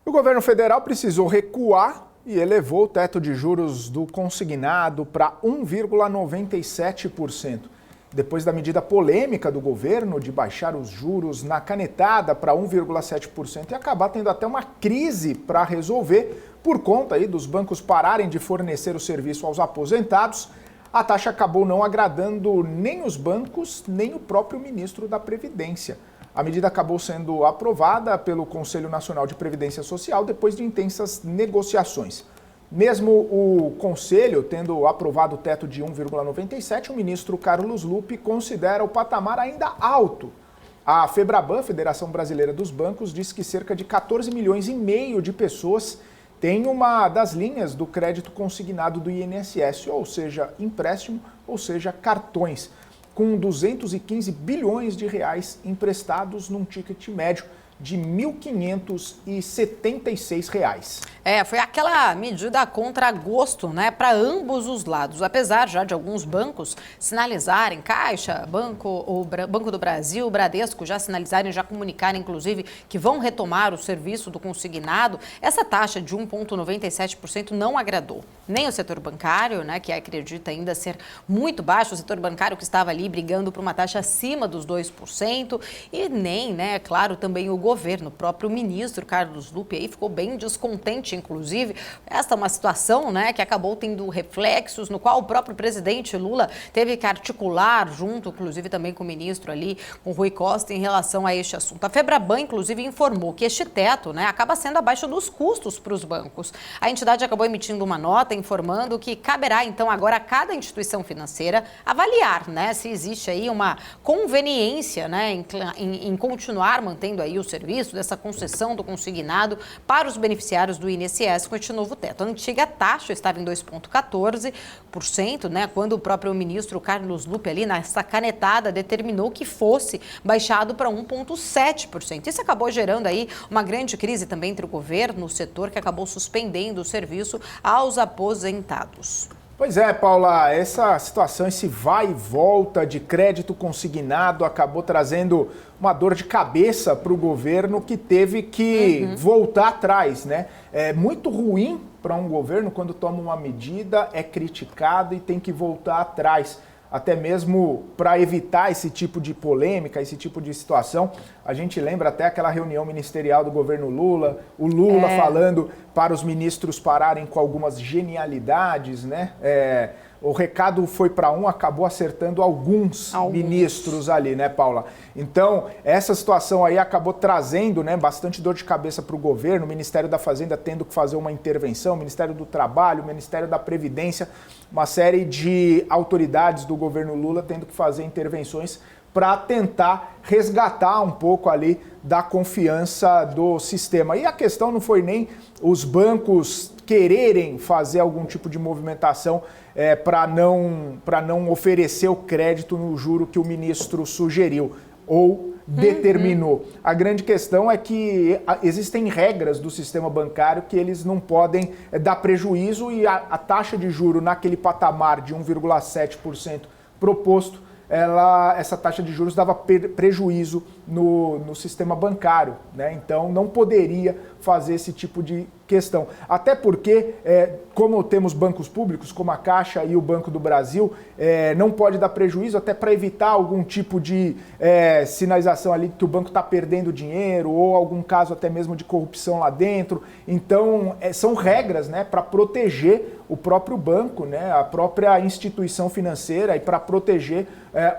O governo federal precisou recuar e elevou o teto de juros do consignado para 1,97%. Depois da medida polêmica do governo de baixar os juros na canetada para 1,7% e acabar tendo até uma crise para resolver por conta aí dos bancos pararem de fornecer o serviço aos aposentados, a taxa acabou não agradando nem os bancos, nem o próprio ministro da Previdência. A medida acabou sendo aprovada pelo Conselho Nacional de Previdência Social depois de intensas negociações. Mesmo o Conselho tendo aprovado o teto de 1,97, o ministro Carlos Lupe considera o patamar ainda alto. A FEBRABAN, Federação Brasileira dos Bancos, diz que cerca de 14 milhões e meio de pessoas têm uma das linhas do crédito consignado do INSS, ou seja, empréstimo, ou seja, cartões, com 215 bilhões de reais emprestados num ticket médio de R$ 1.576. Foi aquela medida contra gosto, para ambos os lados. Apesar já de alguns bancos sinalizarem, Caixa, Banco do Brasil, Bradesco já sinalizarem, já comunicarem, inclusive, que vão retomar o serviço do consignado, essa taxa de 1,97% não agradou. Nem o setor bancário, que acredita ainda ser muito baixo, o setor bancário que estava ali brigando por uma taxa acima dos 2%, e nem, claro, também o governo, o próprio ministro Carlos Lupe aí ficou bem descontente, inclusive. Esta é uma situação, que acabou tendo reflexos, no qual o próprio presidente Lula teve que articular junto, inclusive também com o ministro ali, com o Rui Costa, em relação a este assunto. A FEBRABAN, inclusive, informou que este teto, acaba sendo abaixo dos custos para os bancos. A entidade acabou emitindo uma nota informando que caberá, então, agora a cada instituição financeira avaliar, se existe aí uma conveniência, em continuar mantendo aí o serviço dessa concessão do consignado para os beneficiários do INSS com este novo teto. A antiga taxa estava em 2,14%, quando o próprio ministro Carlos Lupe ali nessa canetada determinou que fosse baixado para 1,7%. Isso acabou gerando aí uma grande crise também entre o governo, o setor, que acabou suspendendo o serviço aos aposentados. Pois é, Paula, essa situação, esse vai e volta de crédito consignado acabou trazendo uma dor de cabeça para o governo que teve que voltar atrás, É muito ruim para um governo quando toma uma medida, é criticado e tem que voltar atrás. Até mesmo para evitar esse tipo de polêmica, esse tipo de situação. A gente lembra até aquela reunião ministerial do governo Lula, o Lula falando para os ministros pararem com algumas genialidades, O recado foi para um, acabou acertando alguns ministros ali, Paula? Então, essa situação aí acabou trazendo, bastante dor de cabeça para o governo, o Ministério da Fazenda tendo que fazer uma intervenção, o Ministério do Trabalho, o Ministério da Previdência, uma série de autoridades do governo Lula tendo que fazer intervenções para tentar resgatar um pouco ali da confiança do sistema. E a questão não foi nem os bancos quererem fazer algum tipo de movimentação para não oferecer o crédito no juro que o ministro sugeriu ou determinou. A grande questão é que existem regras do sistema bancário que eles não podem dar prejuízo e a taxa de juro naquele patamar de 1,7% proposto, essa taxa de juros dava prejuízo no sistema bancário, Então não poderia fazer esse tipo de questão. Até porque, como temos bancos públicos, como a Caixa e o Banco do Brasil, não pode dar prejuízo, até para evitar algum tipo de sinalização ali que o banco está perdendo dinheiro ou algum caso até mesmo de corrupção lá dentro. Então, são regras para proteger o próprio banco, a própria instituição financeira e para proteger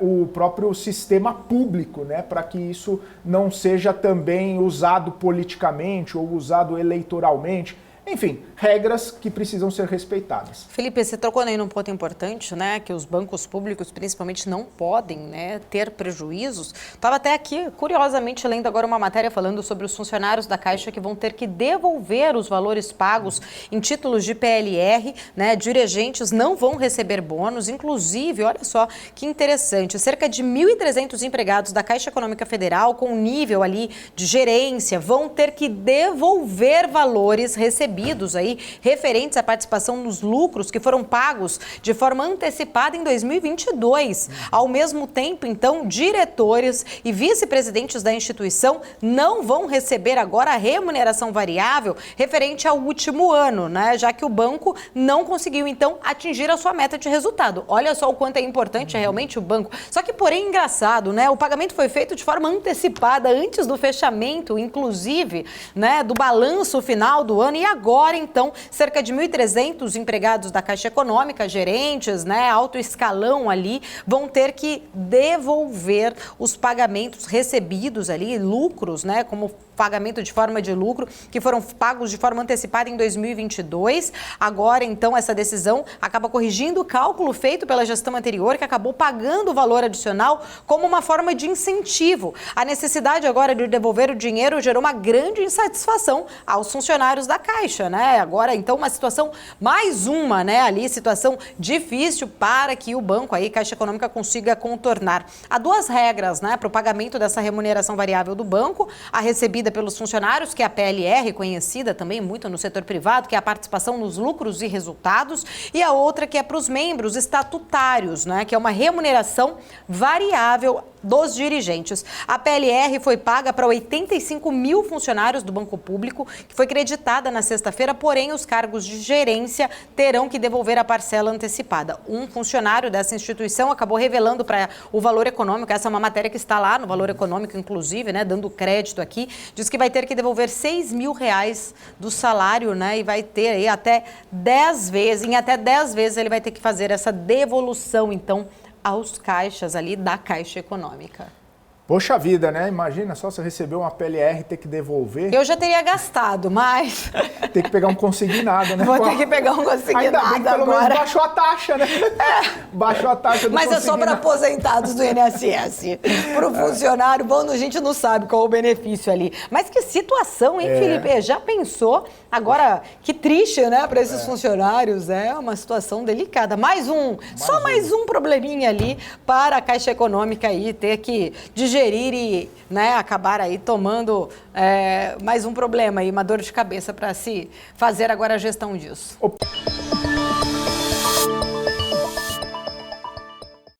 o próprio sistema público, para que isso não seja também usado politicamente ou usado eleitoralmente. Enfim, regras que precisam ser respeitadas. Felipe, você tocou aí num ponto importante, que os bancos públicos, principalmente, não podem ter prejuízos. Estava até aqui, curiosamente, lendo agora uma matéria falando sobre os funcionários da Caixa que vão ter que devolver os valores pagos em títulos de PLR, dirigentes não vão receber bônus. Inclusive, olha só que interessante, cerca de 1.300 empregados da Caixa Econômica Federal com nível ali de gerência vão ter que devolver valores recebidos recebidos aí referentes à participação nos lucros que foram pagos de forma antecipada em 2022. Ao mesmo tempo, então, diretores e vice-presidentes da instituição não vão receber agora a remuneração variável referente ao último ano, né? Já que o banco não conseguiu, então, atingir a sua meta de resultado. Olha só o quanto é importante realmente o banco. Só que, porém, engraçado, né? O pagamento foi feito de forma antecipada antes do fechamento, inclusive, né, do balanço final do ano. E agora, então, cerca de 1.300 empregados da Caixa Econômica, gerentes, né, alto escalão ali, vão ter que devolver os pagamentos recebidos ali, lucros, né, como pagamento de forma de lucro, que foram pagos de forma antecipada em 2022. Agora, então, essa decisão acaba corrigindo o cálculo feito pela gestão anterior, que acabou pagando o valor adicional como uma forma de incentivo. A necessidade agora de devolver o dinheiro gerou uma grande insatisfação aos funcionários da Caixa, né? Agora, então, uma situação, mais uma, né, ali, situação difícil para que o banco aí, Caixa Econômica, consiga contornar. Há duas regras, né, para o pagamento dessa remuneração variável do banco: a recebida pelos funcionários, que é a PLR, conhecida também muito no setor privado, que é a participação nos lucros e resultados, e a outra que é para os membros estatutários, né, que é uma remuneração variável dos dirigentes. A PLR foi paga para 85 mil funcionários do Banco Público, que foi creditada na sexta-feira, porém os cargos de gerência terão que devolver a parcela antecipada. Um funcionário dessa instituição acabou revelando para o Valor Econômico, essa é uma matéria que está lá no Valor Econômico, inclusive, né, dando crédito aqui, diz que vai ter que devolver R$6 mil do salário, né, e vai ter aí até 10 vezes, em até 10 vezes ele vai ter que fazer essa devolução, então, aos caixas ali da Caixa Econômica. Poxa vida, né? Imagina só você receber uma PLR e ter que devolver. Eu já teria gastado, mas... Tem que pegar um consignado, né? Vou ter que pegar um consignado Ainda bem que pelo agora. menos baixou a taxa, né? Baixou a taxa do Mas é só para aposentados do INSS. Para o funcionário, bom, a gente não sabe qual o benefício ali. Mas que situação, hein, Felipe? Já pensou? Agora, que triste, né, para esses funcionários. É uma situação delicada. Mais um probleminha ali para a Caixa Econômica aí ter que digerir e, né, acabar aí tomando mais um problema aí, uma dor de cabeça para se fazer agora a gestão disso.